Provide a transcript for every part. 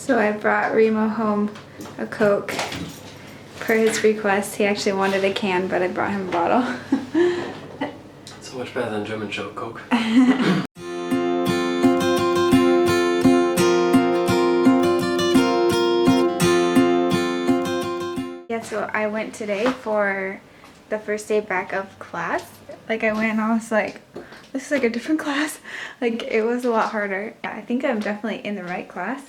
So I brought Remo home a Coke per his request. He actually wanted a can, but I brought him a bottle. So much better than German show Coke. Yeah, so I went today for the first day back of class. Like I went and I was like, this is like a different class. Like it was a lot harder. Yeah, I think I'm definitely in the right class,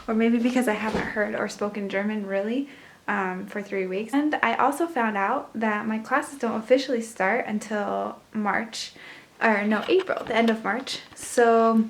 or maybe because I haven't heard or spoken German really for 3 weeks. And I also found out that my classes don't officially start until March, or no, April, the end of March. So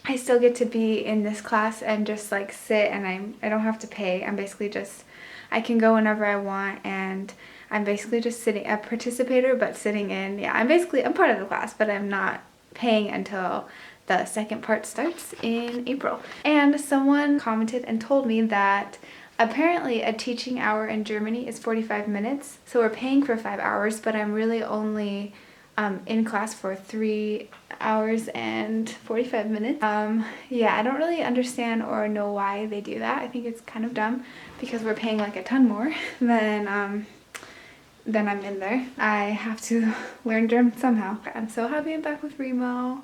I still get to be in this class and just like sit, and I don't have to pay. I'm basically just, I can go whenever I want, and I'm basically just sitting, a participator, but sitting in, yeah, I'm part of the class, but I'm not paying until the second part starts in April. And someone commented and told me that apparently a teaching hour in Germany is 45 minutes. So we're paying for 5 hours, but I'm really only in class for 3 hours and 45 minutes. Yeah, I don't really understand or know why they do that. I think it's kind of dumb because we're paying like a ton more than I'm in there. I have to learn German somehow. I'm so happy I'm back with Remo.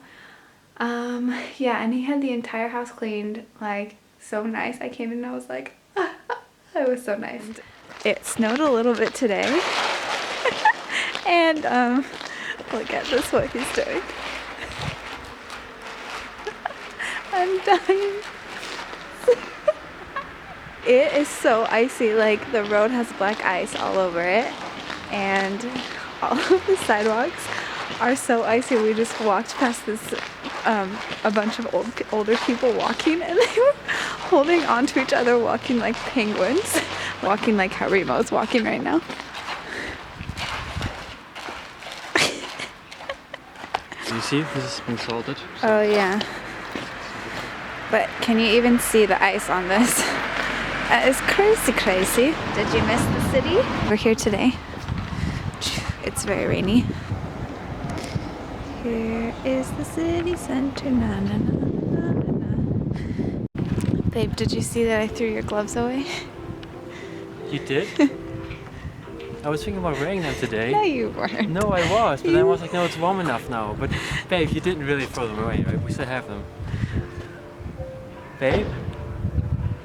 Yeah, and he had the entire house cleaned, like so nice. I came in and I was like, it was so nice. It snowed a little bit today. And look at this, what he's doing. I'm dying. It is so icy, like the road has black ice all over it, and all of the sidewalks are so icy. We just walked past this a bunch of older people walking, and they were holding on to each other, walking like penguins, walking like how Remo's walking right now. You see, this has been salted. So. Oh yeah. But can you even see the ice on this? That is crazy, crazy. Did you miss the city? We're here today. It's very rainy. Here is the city center. Na, na, na, na, na, na. Babe, did you see that I threw your gloves away? You did? I was thinking about wearing them today. No, you weren't. No, I was, but then I was like, no, it's warm enough now. But babe, you didn't really throw them away, right? We still have them. Babe?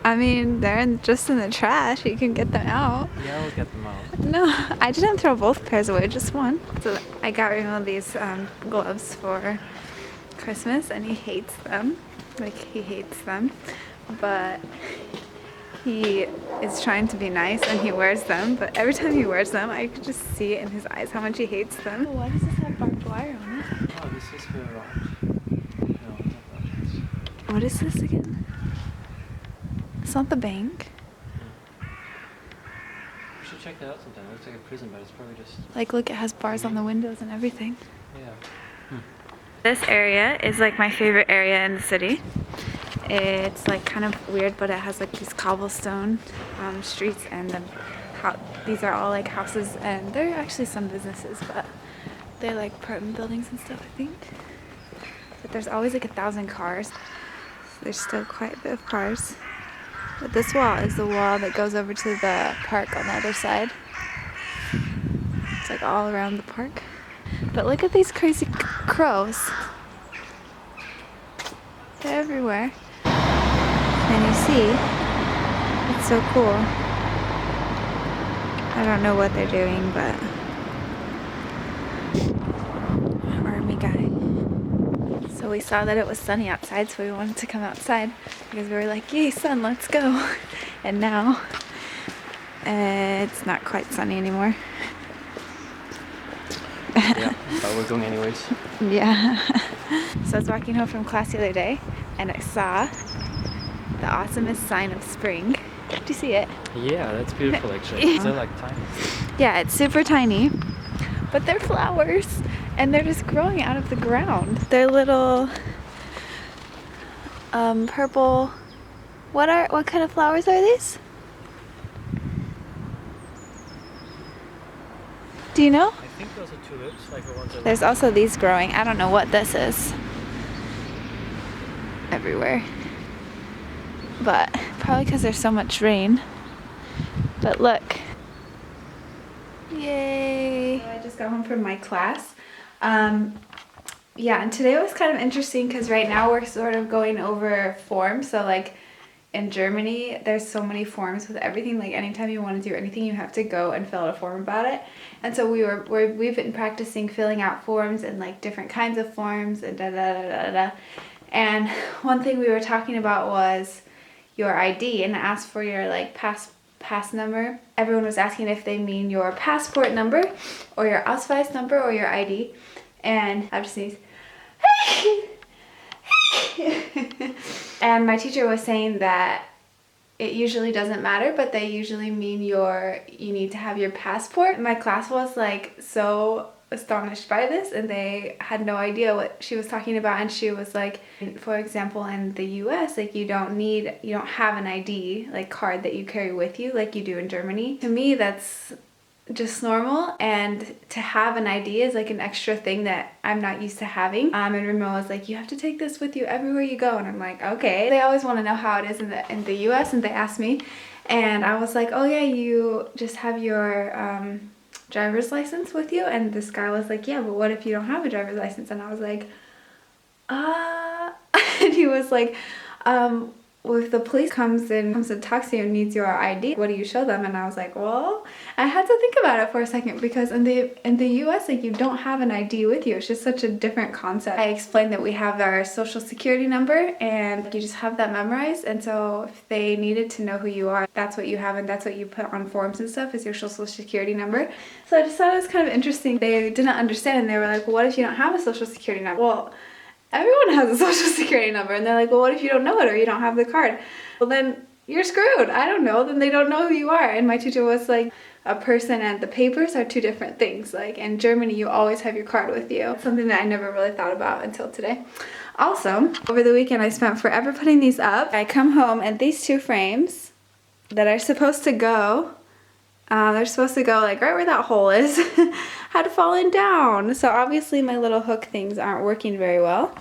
I mean, they're just in the trash. You can get them out. Yeah, we'll get them out. No, I didn't throw both pairs away, just one. So I got Remo these gloves for Christmas, and he hates them. Like, he hates them. But he is trying to be nice, and he wears them. But every time he wears them, I can just see it in his eyes how much he hates them. Why does this have barbed wire on it? Oh, this is for no, not What is this again? It's not the bank. We should check that out sometime. It looks like a prison, but it's probably just... Like, look, it has bars on the windows and everything. Yeah. This area is like my favorite area in the city. It's like kind of weird, but it has like these cobblestone streets, and then these are all like houses, and there are actually some businesses, but they're like apartment buildings and stuff, I think. But there's always like 1,000 cars. So there's still quite a bit of cars. But this wall is the wall that goes over to the park on the other side. It's like all around the park. But look at these crazy crows. They're everywhere. And you see, it's so cool. I don't know what they're doing, but army guy. So we saw that it was sunny outside, so we wanted to come outside because we were like, yay, sun, let's go. And now it's not quite sunny anymore. Yeah, but we're going anyways. Yeah. So I was walking home from class the other day, and I saw the awesomest sign of spring. Did you see it? Yeah, that's beautiful actually. They're like tiny. Yeah, it's super tiny, but they're flowers, and they're just growing out of the ground. They're little purple. What kind of flowers are these? Do you know? I think those are tulips, like the ones that... There's also these growing. I don't know what this is. Everywhere. but probably because there's so much rain. But look. Yay! So I just got home from my class. Yeah, and today was kind of interesting because right now we're sort of going over forms. So like in Germany, there's so many forms with everything. Like anytime you want to do anything, you have to go and fill out a form about it. And so we've been practicing filling out forms and like different kinds of forms and da da da da da. And one thing we were talking about was your ID, and asked for your like pass number. Everyone was asking if they mean your passport number or your Ausweis number or your ID. And I just sneeze. And my teacher was saying that it usually doesn't matter, but they usually mean you need to have your passport. My class was like so astonished by this, and they had no idea what she was talking about. And she was like, for example, in the US, like you don't have an ID like card that you carry with you like you do in Germany. To me, that's just normal, and to have an ID is like an extra thing that I'm not used to having. And Remo was like, you have to take this with you everywhere you go, and I'm like, okay. They always want to know how it is in the US, and they asked me, and I was like, oh yeah, you just have your driver's license with you. And this guy was like, yeah, but what if you don't have a driver's license? And I was like, and he was like, well, if the police comes and talks to you and needs your ID, what do you show them? And I was like, well, I had to think about it for a second, because in the US, like you don't have an ID with you. It's just such a different concept. I explained that we have our social security number, and you just have that memorized. And so if they needed to know who you are, that's what you have, and that's what you put on forms and stuff, is your social security number. So I just thought it was kind of interesting. They didn't understand, and they were like, well, what if you don't have a social security number? Well, everyone has a social security number. And they're like, well, what if you don't know it or you don't have the card? Well, then you're screwed. I don't know. Then they don't know who you are. And my teacher was like, a person and the papers are two different things. Like in Germany, you always have your card with you. It's something that I never really thought about until today. Also, over the weekend, I spent forever putting these up. I come home, and these two frames that are supposed to go, they're supposed to go like right where that hole is, had fallen down. So obviously my little hook things aren't working very well.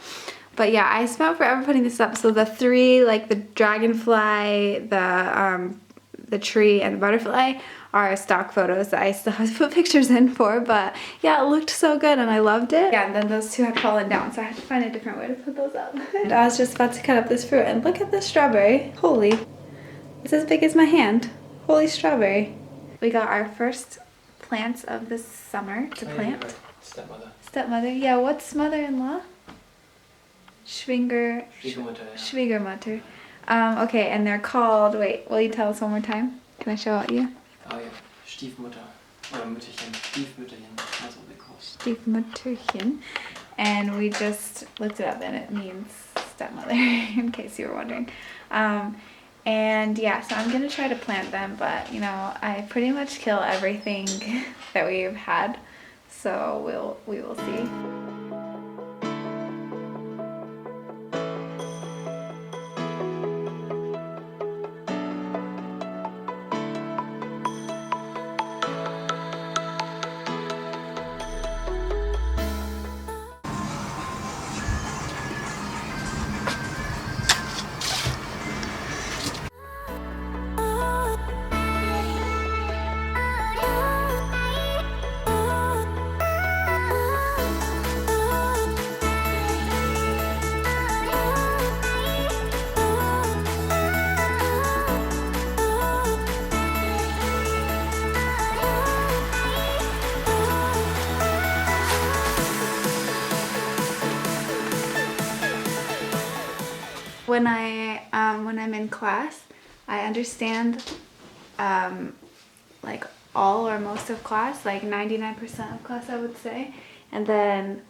But yeah, I spent forever putting this up. So the three, like the dragonfly, the tree, and the butterfly, are stock photos that I still have to put pictures in for. But yeah, it looked so good and I loved it. Yeah, and then those two had fallen down, so I had to find a different way to put those up. And I was just about to cut up this fruit, and look at this strawberry. Holy, it's as big as my hand. Holy strawberry. We got our first plants of this summer to plant. Stepmother. Stepmother, yeah, what's mother-in-law? Schwiegermutter. Okay, and they're called, wait, will you tell us one more time? Can I show it you? Oh yeah, Stiefmutter. Oder Mütterchen. Stiefmütterchen. That's what they call it. Stiefmütterchen. And we just looked it up, and it means stepmother, in case you were wondering. And yeah, so I'm gonna try to plant them, but you know, I pretty much kill everything that we've had, so we will see. When I'm in class, I understand like all or most of class, like 99% of class, I would say. And then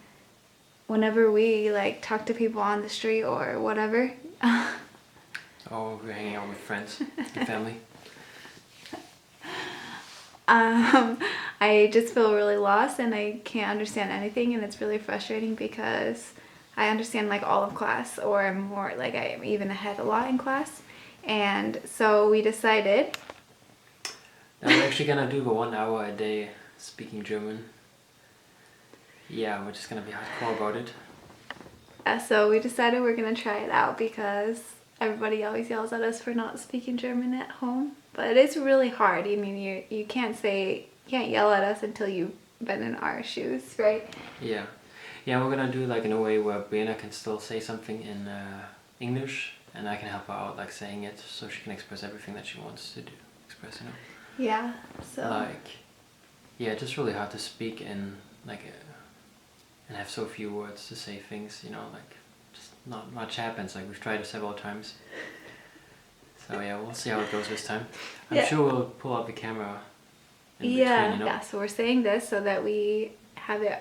whenever we like talk to people on the street or whatever. Oh, we're hanging out with friends and family. I just feel really lost, and I can't understand anything, and it's really frustrating because I understand like all of class, or more, like I'm even ahead a lot in class. And so we decided Now we're actually gonna do the 1 hour a day speaking German. Yeah, we're just gonna be hardcore about it. So we decided we're gonna try it out because everybody always yells at us for not speaking German at home. But it is really hard. I mean, you can't yell at us until you've been in our shoes, right? Yeah. Yeah, we're gonna do like in a way where Bree and I can still say something in English, and I can help her out like saying it, so she can express everything that she wants to express, you know? Yeah, so... Like, yeah, it's just really hard to speak in like and have so few words to say things, you know, like just not much happens. Like we've tried it several times. So yeah, we'll see how it goes this time. I'm sure we'll pull out the camera in between, you know? Yeah, so we're saying this so that we have it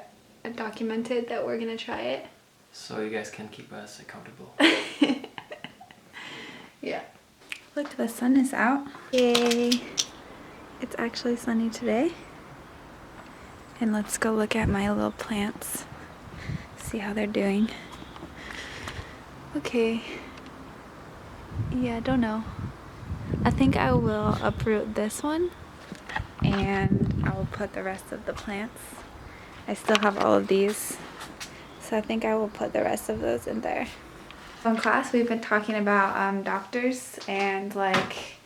documented that we're gonna try it. So you guys can keep us accountable. Yeah. Look, the sun is out. Yay. It's actually sunny today. And let's go look at my little plants. See how they're doing. Okay. Yeah, don't know. I think I will uproot this one and I will put the rest of the plants. I still have all of these, so I think I will put the rest of those in there. In class, we've been talking about doctors and like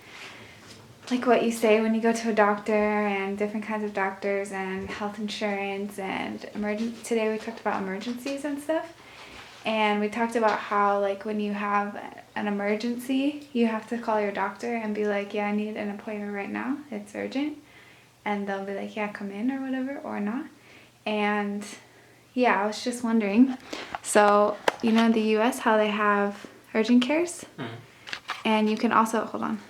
what you say when you go to a doctor and different kinds of doctors and health insurance and today we talked about emergencies and stuff. And we talked about how like when you have an emergency, you have to call your doctor and be like, yeah, I need an appointment right now. It's urgent. And they'll be like, yeah, come in or whatever, or not. And yeah, I was just wondering. So, you know in the US how they have urgent cares? And you can also, hold on.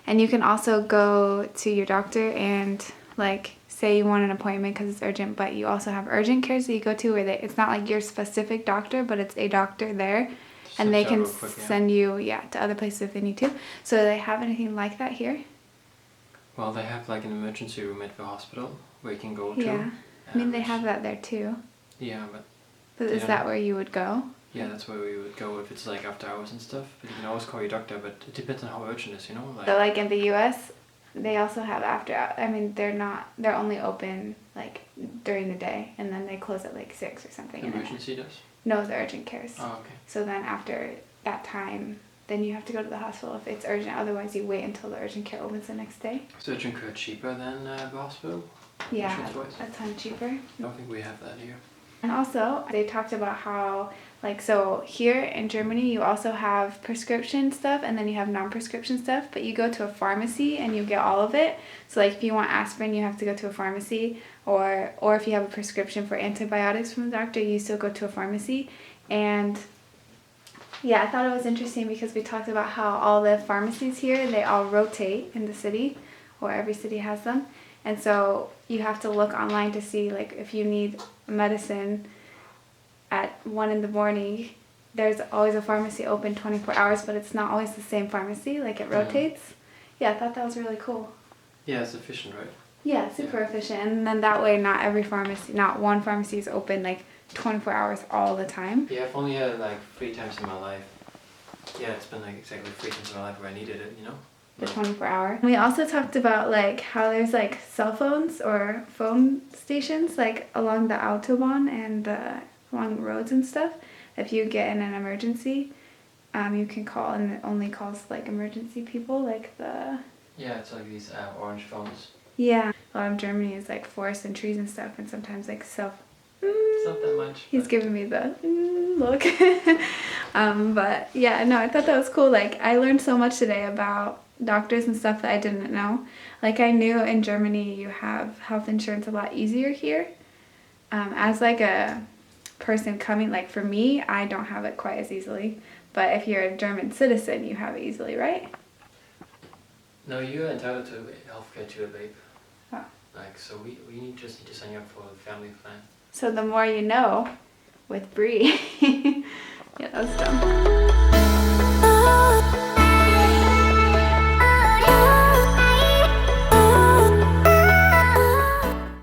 And you can also go to your doctor and like say you want an appointment because it's urgent, but you also have urgent cares that you go to where it's not like your specific doctor, but it's a doctor there. And they can send you, to other places if they need to. So do they have anything like that here? Well, they have like an emergency room at the hospital where you can go to. Yeah, I mean they have that there too. Yeah, but is that where you would go? Yeah, that's where we would go if it's like after hours and stuff. But you can always call your doctor, but it depends on how urgent it is, you know? So like in the US, they also have I mean, they're only open like during the day and then they close at like 6 or something. The emergency does? No, the urgent cares. Oh, okay. So then after that time, then you have to go to the hospital if it's urgent. Otherwise, you wait until the urgent care opens the next day. Is urgent care cheaper than the hospital? Yeah, a ton cheaper. I don't think we have that here. And also, they talked about how, like, so here in Germany, you also have prescription stuff and then you have non-prescription stuff, but you go to a pharmacy and you get all of it. So, like, if you want aspirin, you have to go to a pharmacy, or if you have a prescription for antibiotics from the doctor, you still go to a pharmacy. And yeah, I thought it was interesting because we talked about how all the pharmacies here, they all rotate in the city, or every city has them. And so you have to look online to see, like, if you need medicine at 1 in the morning, there's always a pharmacy open 24 hours, but it's not always the same pharmacy, like it rotates. Yeah, I thought that was really cool. Yeah, it's efficient, right? Yeah, super efficient. And then that way not one pharmacy is open like 24 hours all the time. Yeah, I've only had like 3 times in my life. Yeah, it's been like exactly 3 times in my life where I needed it, you know? The 24-hour. We also talked about like how there's like cell phones or phone stations like along the Autobahn and along roads and stuff. If you get in an emergency, you can call, and it only calls like emergency people, like the... Yeah, it's like these orange phones. Yeah. A lot of Germany is like forests and trees and stuff, and sometimes like It's not that much. He's giving me the look. But yeah, no, I thought that was cool. Like, I learned so much today about doctors and stuff that I didn't know. Like, I knew in Germany you have health insurance a lot easier here. As like a person coming, like for me, I don't have it quite as easily. But if you're a German citizen, you have it easily, right? No, you're entitled to healthcare too, babe. Oh. Like, so we just need to sign you up for the family plan. So the more you know with Bree. Yeah, that was dumb.